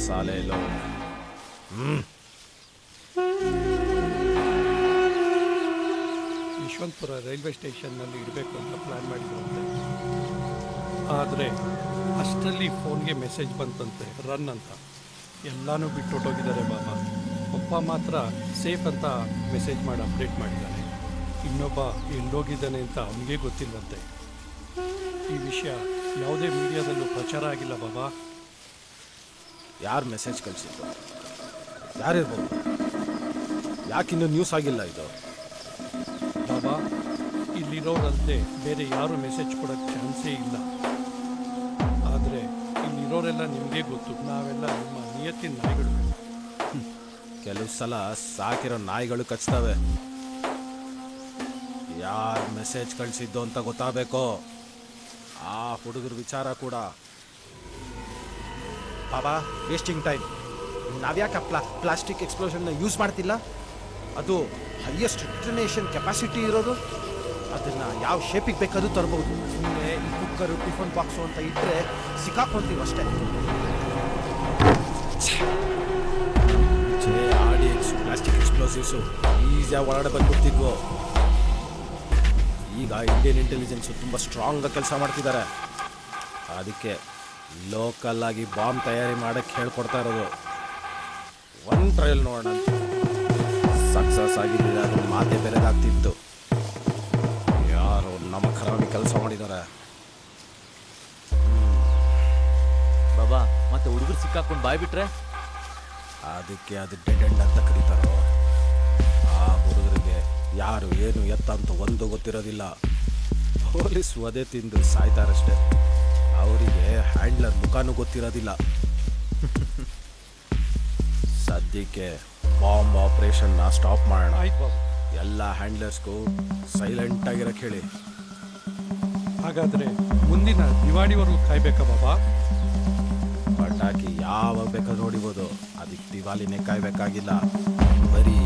साले लोग। ಯಶವಂತಪುರ ರೈಲ್ವೆ ಸ್ಟೇಷನ್ನಲ್ಲಿ ಇಡಬೇಕು ಅಂತ ಪ್ಲ್ಯಾನ್ ಮಾಡಿದ್ರಂತೆ. ಆದರೆ ಅಷ್ಟರಲ್ಲಿ ಫೋನ್ಗೆ ಮೆಸೇಜ್ ಬಂತಂತೆ, ರನ್ ಅಂತ. ಎಲ್ಲನೂ ಬಿಟ್ಟೊಟ್ಟೋಗಿದ್ದಾರೆ ಬಾಬಾ. ಒಬ್ಬ ಮಾತ್ರ ಸೇಫ್ ಅಂತ ಮೆಸೇಜ್ ಮಾಡಿ ಅಪ್ಡೇಟ್ ಮಾಡಿದ್ದಾನೆ. ಇನ್ನೊಬ್ಬ ಎಲ್ಲೋಗಿದ್ದಾನೆ ಅಂತ ಅವನಿಗೆ ಗೊತ್ತಿಲ್ವಂತೆ. ಈ ವಿಷಯ ಯಾವುದೇ ಮೀಡಿಯಾದಲ್ಲೂ ಪ್ರಚಾರ ಆಗಿಲ್ಲ ಬಾಬಾ. ಯಾರು ಮೆಸೇಜ್ ಕಳಿಸಿದ್ದು? ಯಾರಿರ್ಬೋದು? ಯಾಕಿನ್ನೂ ನ್ಯೂಸ್ ಆಗಿಲ್ಲ ಇದು? ಬಾಬಾ, ಇಲ್ಲಿರೋರಲ್ಲದೆ ಬೇರೆ ಯಾರು ಮೆಸೇಜ್ ಕೊಡೋಕ್ಕೆ ಚಾನ್ಸೇ ಇಲ್ಲ. ಆದರೆ ಇಲ್ಲಿರೋರೆಲ್ಲ ನಿಮಗೆ ಗೊತ್ತು, ನಾವೆಲ್ಲ ನಿಮ್ಮ ನಿಯತ್ತಿನ ನಾಯಿಗಳು. ಕೆಲವು ಸಲ ಸಾಕಿರೋ ನಾಯಿಗಳು ಕಚ್ತವೆ. ಯಾರು ಮೆಸೇಜ್ ಕಳಿಸಿದ್ದು ಅಂತ ಗೊತ್ತಾಗಬೇಕು. ಆ ಹುಡುಗರ ವಿಚಾರ ಕೂಡ. ಬಾಬಾ, ವೇಸ್ಟಿಂಗ್ ಟೈಮ್. ನಾವ್ಯಾಕೆ ಪ್ಲಾಸ್ಟಿಕ್ ಎಕ್ಸ್ಪ್ಲೋಷನ್ನ ಯೂಸ್ ಮಾಡ್ತಿಲ್ಲ? ಅದು ಹೈಯೆಸ್ಟ್ ಡಿಟನೇಷನ್ ಕೆಪಾಸಿಟಿ ಇರೋದು. ಅದನ್ನು ಯಾವ ಶೇಪಿಗೆ ಬೇಕಾದ್ರೂ ತರಬಹುದು. ಸುಮ್ಮನೆ ಈ ಕುಕ್ಕರು, ಟಿಫನ್ ಬಾಕ್ಸು ಅಂತ ಇಟ್ಟರೆ ಸಿಕ್ಕಾಕೊಳ್ತೀವಿ ಅಷ್ಟೇ. ಪ್ಲಾಸ್ಟಿಕ್ ಎಕ್ಸ್ಪ್ಲೋಸಿವ್ಸು ಈಸಿಯಾಗಿ ಒಳಗಡೆ ಬಂದ್ಬಿಡ್ತಿದ್ವು. ಈಗ ಇಂಡಿಯನ್ ಇಂಟೆಲಿಜೆನ್ಸು ತುಂಬ ಸ್ಟ್ರಾಂಗಾಗಿ ಕೆಲಸ ಮಾಡ್ತಿದ್ದಾರೆ. ಅದಕ್ಕೆ ಲೋಕಲ್ ಆಗಿ ಬಾಂಬ್ ತಯಾರಿ ಮಾಡೋಕ್ಕೆ ಹೇಳ್ಕೊಡ್ತಾ ಇರೋದು. ಒಂದು ಟ್ರಯಲ್ ನೋಡೋಣ ಅಂತ. ಸಕ್ಸಸ್ ಆಗಿದ್ದರೆ ಅದ್ರ ಮಾತೆ ಬೇರೆದಾಗ್ತಿತ್ತು. ಯಾರು ನಮ್ಮ ಖರಾಬಿ ಕೆಲಸ ಮಾಡಿದ್ದಾರೆ. ಬಾಬಾ, ಮತ್ತೆ ಹುಡುಗರು ಸಿಕ್ಕಾಕೊಂಡು ಬಾಯ್ ಬಿಟ್ರೆ? ಅದಕ್ಕೆ ಅದು ಡೆಡ್ ಎಂಡ್ ಅಂತ ಕರೀತಾರೋ. ಆ ಹುಡುಗರಿಗೆ ಯಾರು ಏನು ಎತ್ತ ಅಂತ ಒಂದು ಗೊತ್ತಿರೋದಿಲ್ಲ. ಪೊಲೀಸ್ ವಧೆ ತಿಂದು ಸಾಯ್ತಾರಷ್ಟೆ. ಅವರಿಗೆ ಹ್ಯಾಂಡ್ಲರ್ ಮುಖನೂ ಗೊತ್ತಿರೋದಿಲ್ಲ. ಸದ್ಯಕ್ಕೆ ಬಾಂಬ್ ಆಪರೇಷನ್ನ ಸ್ಟಾಪ್ ಮಾಡೋಣ. ಎಲ್ಲ ಹ್ಯಾಂಡ್ಲರ್ಸ್ಗೂ ಸೈಲೆಂಟ್ ಆಗಿರಕ್ಕೆ ಹೇಳಿ. ಹಾಗಾದರೆ ಮುಂದಿನ ದಿವಾಳಿವರೆಗೂ ಕಾಯ್ಬೇಕಾ ಬಾಬಾ? ಪಟಾಕಿ ಯಾವಾಗ ಬೇಕಾದ್ರೂ ನೋಡಿಬೋದು. ಅದಕ್ಕೆ ದಿವಾಲಿನೇ ಕಾಯ್ಬೇಕಾಗಿಲ್ಲ. ಬರೀ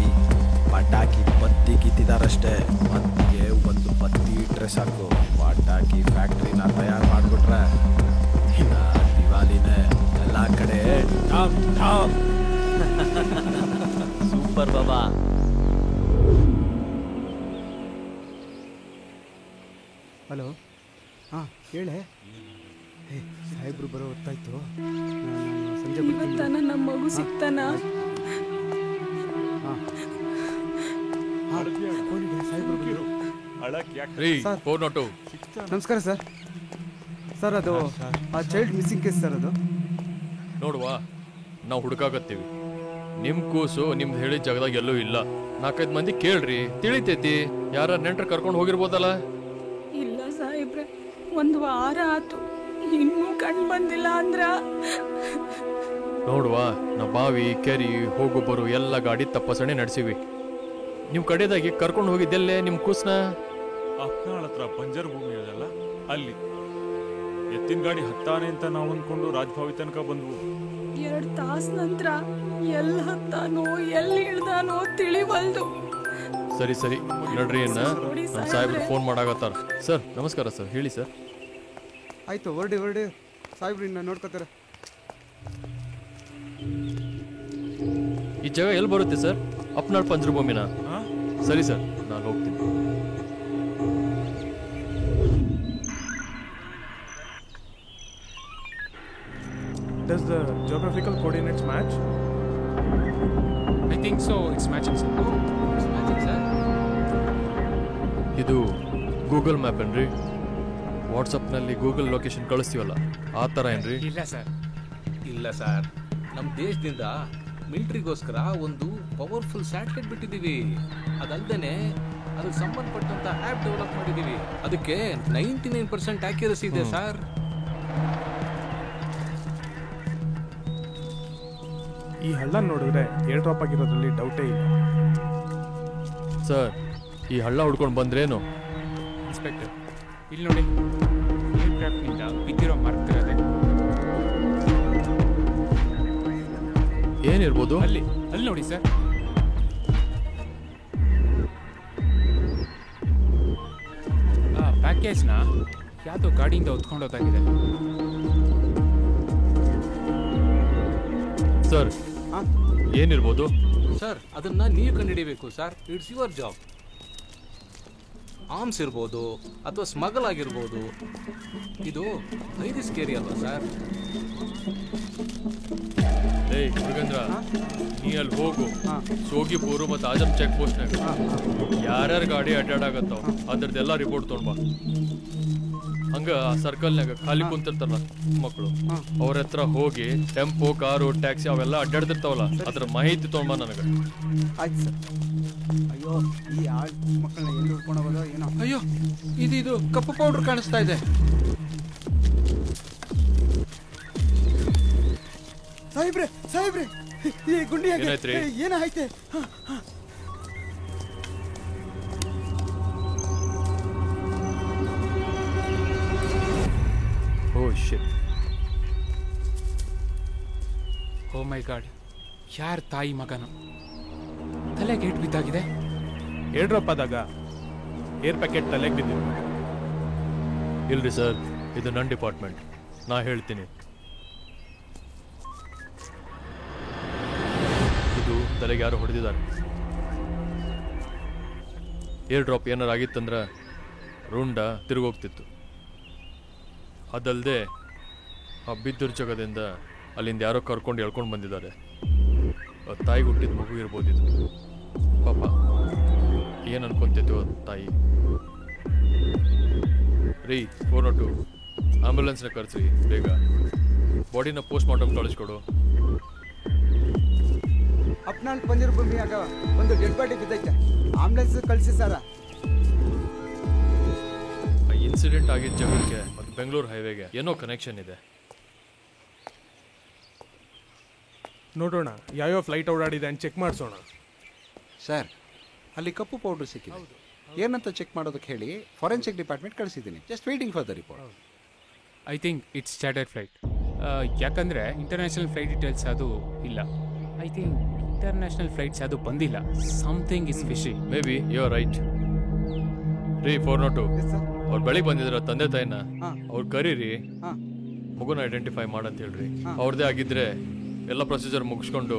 ಪಟಾಕಿ ಬತ್ತಿ ಕಿತ್ತಿದಾರಷ್ಟೇ. ಮತ್ತಿಗೆ ಒಂದು ಬತ್ತಿ ಇಟ್ಟರೆ ಸಾಕು. ಪಟಾಕಿ ಫ್ಯಾಕ್ಟ್ರಿನ ತಯಾರು ಮಾಡಿಬಿಟ್ರೆ ಇನ್ನು ದಿವಾಲಿನೇ ಎಲ್ಲ ಕಡೆ ಟಾಪ್ ಟಾಪ್. ಸೂಪರ್ ಬಾಬಾ. ಹಲೋ, ಹಾಂ ಹೇಳೆ. ಸಾಹೇಬ್ರು ಬರೋ ಹೊತ್ತಾಯ್ತು. ಸಂಜೆ ಇವತ್ತಾನ ನಮ್ಮ ಮಗು ಸಿಗ್ತಾನ? ನಮಸ್ಕಾರ ಸರ್. ಸರ್ ಅದು ಆ ಚೈಲ್ಡ್ ಮಿಸ್ಸಿಂಗ್ ಕೇಸ್ ಸರ್. ಅದು ನೋಡುವ, ನಾವು ಹುಡುಕಾಕತ್ತೀವಿ. ನಿಮ್ಮ ಕೂಸು ನಿಮ್ದು ಹೇಳಿದ ಜಾಗದಾಗ ಎಲ್ಲೂ ಇಲ್ಲ. 4-5 ಮಂದಿ ಕೇಳ್ರಿ, ತಿಳಿತೈತಿ. ಯಾರ ನೆಂಟ್ರು ಕರ್ಕೊಂಡು ಹೋಗಿರ್ಬೋದಲ್ಲ? ಇಲ್ಲ ಸಾಹೇಬ್ರೆ, 1 ವಾರ ಆತು, ಇನ್ನೂ ಕಂಡು ಬಂದಿಲ್ಲ ಅಂದ್ರ. ನೋಡುವ, ನಾ ಬಾವಿ ಕೆರಿ ಹೋಗು ಬರು ಎಲ್ಲ ಗಾಡಿ ತಪಾಸಣೆ ನಡೆಸಿವಿ. ನೀವು ಕಡೆದಾಗಿ ಕರ್ಕೊಂಡು ಹೋಗಿದ್ದೆಲ್ಲೇ ನಿಮ್ಮ ಕೂಸ್ನ? ಅಪ್ನಾಳ್ ಹತ್ರ ಬಂಜರ್ ಭೂಮಿ ಅದಲ್ಲ, ಅಲ್ಲಿ ಎತ್ತಿನ ಗಾಡಿ ಹತ್ತಾನೆ ಅಂತ ನಾವು ಅಂದ್ಕೊಂಡು ರಾಜಭಾವಿ ತನಕ ಬಂದ್ವು. 2 ತಾಸು ನಂತರ ಎಲ್ಲಿ ಹತ್ತಾನೋ ಎಲ್ಲಿ ಇಳ್ದಾನೋ ತಿಳಿವಲ್ದು. ಸರಿ ಸರಿ ನಡ್ರಿ. ನಮ್ಮ ಸಾಹೇಬ್ರು ಫೋನ್ ಮಾಡಾಕತ್ತಾರ. ಸರ್ ನಮಸ್ಕಾರ ಸರ್, ಹೇಳಿ ಸರ್. ಆಯ್ತು, ಹೊರಡಿ. ಸಾಹೇಬ್ರು ಇನ್ನು ನೋಡ್ಕೋತಾರೆ. ಈ ಜಾಗ ಎಲ್ಲಿ ಬರುತ್ತೆ ಸರ್? ಅಪ್ನಾಳ್ ಪಂಜರಭೂಮಿನ? ಸರಿ ಸರ್, ನಾನು ಹೋಗ್ತೀನಿ. Does the geographical coordinates match? I think so. It's matching, sir. Oh, it's matching, sir. ಇದು ಗೂಗಲ್ ಮ್ಯಾಪ್ ಏನ್ರಿ? ವಾಟ್ಸಪ್ನಲ್ಲಿ ಗೂಗಲ್ ಲೊಕೇಶನ್ ಕಳಿಸ್ತೀವಲ್ಲ, ಆ ಥರ ಏನ್ರಿ? ಇಲ್ಲ ಸರ್, ನಮ್ಮ ದೇಶದಿಂದ ಮಿಲಿಟರಿಗೋಸ್ಕರ ಒಂದು ಪವರ್ಫುಲ್ ಸ್ಯಾಟಲೈಟ್ ಬಿಟ್ಟಿದ್ದೀವಿ. ಅದಲ್ದೇ ಅದಕ್ಕೆ ಸಂಬಂಧಪಟ್ಟಂತ ಆ್ಯಪ್ ಡೆವಲಪ್ ಮಾಡಿದ್ದೀವಿ. ಅದಕ್ಕೆ 99% ಆಕ್ಯುರಸಿ ಇದೆ ಸರ್. ಈ ಹಳ್ಳ ನೋಡಿದ್ರೆ ಏರ್ ಡ್ರಾಪ್ ಆಗಿರೋದ್ರಲ್ಲಿ ಡೌಟೇ ಇಲ್ಲ ಸರ್. ಈ ಹಳ್ಳ ಹುಡ್ಕೊಂಡು ಬಂದ್ರೇನು? ಇನ್ಸ್ಪೆಕ್ಟರ್, ಇಲ್ಲಿ ನೋಡಿ, ಏರ್ಕ್ರಾಫ್ಟ್ನಿಂದ ಬಿದ್ದಿರೋ ಮರತಿರೋದೆ. ಏನಿರ್ಬೋದು? ಅಲ್ಲಿ ನೋಡಿ ಸರ್. ಪ್ಯಾಕೇಜ್ನ ಯಾವುದೋ ಗಾಡಿಯಿಂದ ಹೊತ್ಕೊಂಡು ಹೋದಾಗಿದೆ. ಸರ್ ಹಾಂ ಏನಿರ್ಬೋದು? ಸರ್ ಅದನ್ನ ನೀವು ಕಂಡುಹಿಡಿಬೇಕು sir. It's your job. Arms ಇರ್ಬೋದು ಅಥವಾ ಸ್ಮಗಲ್ ಆಗಿರ್ಬೋದು. ಇದು ವೆರಿ ಸ್ಕೇರಿ ಅಲ್ವಾ ಸರ್? ಏಯ್ ಮುರುಗೇಂದ್ರ, ನೀ ಅಲ್ಲಿ ಹೋಗು. ಸೋಗಿಪುರು ಮತ್ತು ಆಜಮ್ ಚೆಕ್ ಪೋಸ್ಟ್ನಾಗ ಯಾರ್ಯಾರ ಗಾಡಿ ಅಡ್ಡಾಡಾಗತ್ತಾವ ಅದ್ರದ್ದೆಲ್ಲ ರಿಪೋರ್ಟ್ ತೊಗೊಂಡ್ಬಾ. ಹಂಗ ಆ ಸರ್ಕಲ್ನಾಗ ಖಾಲಿ ಕುಂತಿರ್ತಾರಲ್ಲ ಮಕ್ಕಳು, ಅವ್ರ ಹತ್ರ ಹೋಗಿ ಟೆಂಪೋ, ಕಾರು, ಟ್ಯಾಕ್ಸಿ ಅವೆಲ್ಲ ಅಡ್ಡಾಡ್ತಿರ್ತಾವಲ್ಲ ಅದ್ರ ಮಾಹಿತಿ ತೊಗೊಂಬ ನನಗೆ. ಆಯ್ತು ಸರ್. ಅಯ್ಯೋ ಈ ಆಳ್ ಮಕ್ಕಳನ್ನ ಎಲ್ಲಿ ಹುಡ್ಕೊಂಡು ಹೋಗೋದೋ ಏನೋ. ಅಯ್ಯೋ ಇದು ಕಪ್ಪು ಪೌಡ್ರ್ ಕಾಣಿಸ್ತಾ ಇದೆ. ಸಾಹೇಬ್ರೆ ಈ ಗುಂಡಿ ಏನಾಯ್ತ್ರಿ? ಏನಾಯ್ತೆ? ಓ ಶಿಟ್. ಓ ಮೈ ಗಾಡ್, ಯಾರ ತಾಯಿ ಮಗನು ತಲೆಗೆ ಏಟ್ ಬಿದ್ದಾಗಿದೆ. ಏರ್ ಡ್ರಾಪ್ ಆದಾಗ ಏರ್ ಪ್ಯಾಕೆಟ್ ತಲೆಗೆ ಬಿದ್ದಿದೆ. ಇಲ್ರಿ ಸರ್, ಇದು ನನ್ನ ಡಿಪಾರ್ಟ್ಮೆಂಟ್, ನಾ ಹೇಳ್ತೀನಿ. ಇದು ತಲೆಗೆ ಯಾರು ಹೊಡೆದಿದ್ದಾರೆ. ಏರ್ ಡ್ರಾಪ್ ಏನಾರು ಆಗಿತ್ತಂದ್ರೆ ರುಂಡ ತಿರುಗೋಗ್ತಿತ್ತು. ಅದಲ್ಲದೆ ಆ ಬಿದ್ದಿರ ಜಾಗದಿಂದ ಅಲ್ಲಿಂದ ಯಾರೋ ಕರ್ಕೊಂಡು ಎಳ್ಕೊಂಡು ಬಂದಿದ್ದಾರೆ. ತಾಯಿಗೆ ಹುಟ್ಟಿದ ಮಗು ಇರ್ಬೋದಿತ್ತು. ಪಾಪ ಏನು ಅನ್ಕೊಂತಿತ್ತು ತಾಯಿ. ರೀ 402 ಆಂಬ್ಯುಲೆನ್ಸ್ನ ಕರೆಸಿ ಬೇಗ. ಬಾಡಿನ ಪೋಸ್ಟ್ ಮಾರ್ಟಮ್ ಕಳಿಸ್ಕೊಡು. ಅಪ್ನಾಳ್ ಪಂಜರ ಭೂಮಿಯಾಗ ಒಂದು ಡೆಡ್ ಬಾಡಿ ಬಿದ್ದೈತೆ. ಆಂಬುಲೆನ್ಸ್ ಕಳಿಸಿ ಸರ. ಆ ಇನ್ಸಿಡೆಂಟ್ ಆಗಿದ್ದ ಜಾಗಕ್ಕೆ ಮತ್ತು ಬೆಂಗಳೂರು ಹೈವೇಗೆ ಏನೋ ಕನೆಕ್ಷನ್ ಇದೆ. ನೋಡೋಣ ಯಾವ್ಯಾವ ಫ್ಲೈಟ್ ಓಡಾಡಿದೆ ಅಂತ ಚೆಕ್ ಮಾಡಿಸೋಣ. ಸರ್, ಅಲ್ಲಿ ಕಪ್ಪು ಪೌಡ್ರ್ ಸಿಕ್ಕಿದೆ. ಏನಂತ ಚೆಕ್ ಮಾಡೋದಕ್ಕೆ ಹೇಳಿ ಫಾರೆನ್ಸಿಕ್ ಡಿಪಾರ್ಟ್ಮೆಂಟ್ ಕಳಿಸಿದ್ದೀನಿ. Just waiting for the report. I think it's chartered flight. ಯಾಕಂದರೆ ಇಂಟರ್ನ್ಯಾಷನಲ್ ಫ್ಲೈಟ್ ಡೀಟೇಲ್ಸ್ ಅದು ಇಲ್ಲ. ಐ ಥಿಂಕ್ ಇಂಟರ್ನ್ಯಾಷನಲ್ ಫ್ಲೈಟ್ಸ್ ಅದು ಬಂದಿಲ್ಲ. Something is fishy. Maybe you are right. ರೀ 402 ಅವ್ರು ಬೆಳಿಗ್ಗೆ ಬಂದಿದ್ರ ತಂದೆ ತಾಯಿನ ಅವ್ರು ಕರೀರಿ, ಮಗುನ ಐಡೆಂಟಿಫೈ ಮಾಡಂತ ಹೇಳ್ರಿ. ಅವ್ರದ್ದೇ ಆಗಿದ್ರೆ ಎಲ್ಲ ಪ್ರೊಸೀಜರ್ ಮುಗಿಸ್ಕೊಂಡು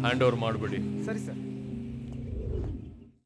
ಹ್ಯಾಂಡ್ ಓವರ್ ಮಾಡಿಬಿಡಿ. ಸರಿ ಸರ್.